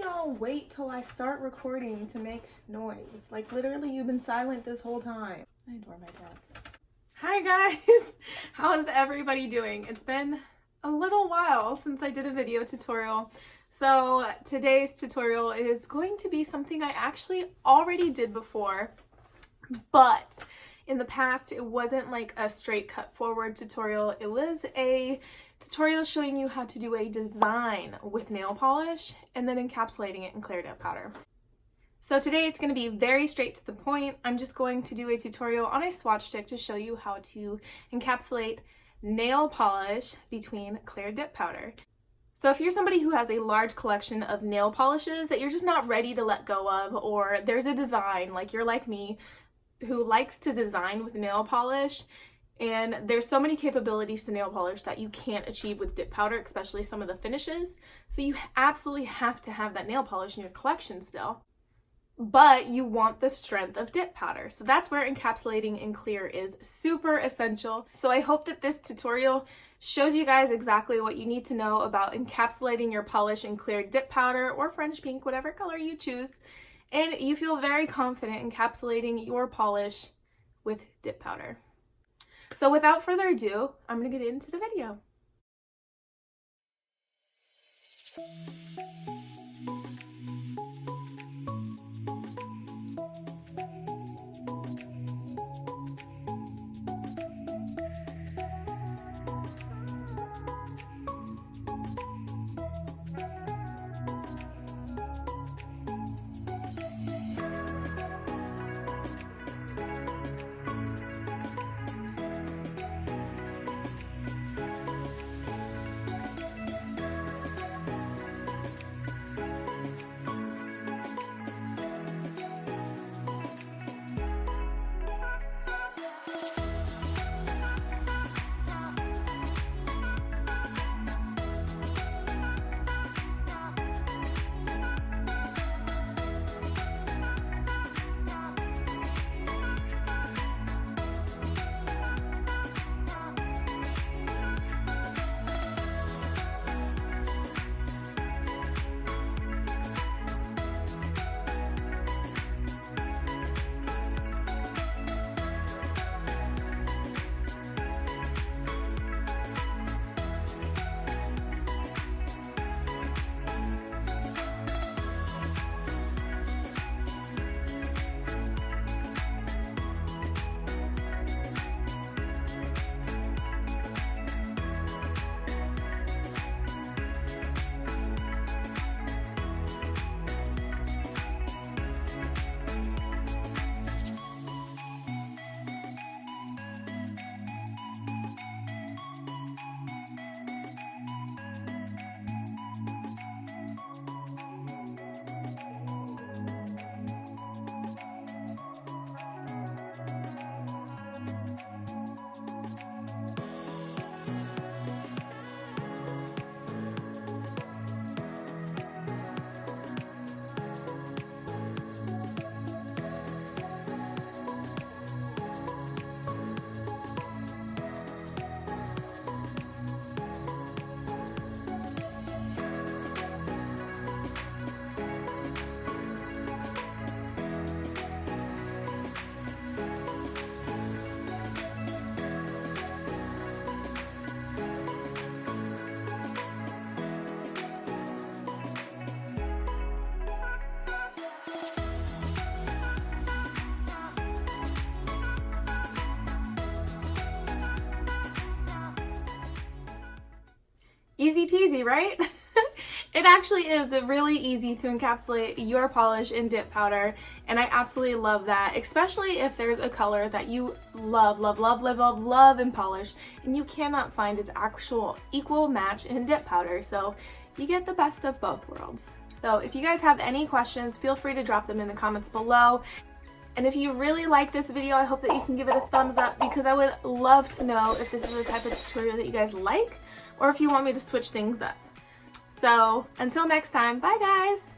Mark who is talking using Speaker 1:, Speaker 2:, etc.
Speaker 1: y'all wait till I start recording to make noise? Like, literally, you've been silent this whole time. I adore my cats. Hi guys! How is everybody doing? It's been a little while since I did a video tutorial. So today's tutorial is going to be something I actually already did before, but in the past it wasn't like a straight cut forward tutorial. It was a tutorial showing you how to do a design with nail polish and then encapsulating it in clear dip powder. So today it's going to be very straight to the point. I'm just going to do a tutorial on a swatch stick to show you how to encapsulate nail polish between clear dip powder. So if you're somebody who has a large collection of nail polishes that you're just not ready to let go of, or there's a design, like you're like me, who likes to design with nail polish, and there's so many capabilities to nail polish that you can't achieve with dip powder, especially some of the finishes. So you absolutely have to have that nail polish in your collection still, but you want the strength of dip powder. So that's where encapsulating in clear is super essential. So I hope that this tutorial shows you guys exactly what you need to know about encapsulating your polish in clear dip powder or French pink, whatever color you choose, and you feel very confident encapsulating your polish with dip powder. So without further ado, I'm gonna get into the video. Easy peasy, right? It actually is really easy to encapsulate your polish in dip powder, and I absolutely love that, especially if there's a color that you love, love, love, love, love, love in polish, and you cannot find its actual equal match in dip powder. So you get the best of both worlds. So if you guys have any questions, feel free to drop them in the comments below. And if you really like this video, I hope that you can give it a thumbs up, because I would love to know if this is the type of tutorial that you guys like, or if you want me to switch things up. So until next time, bye guys!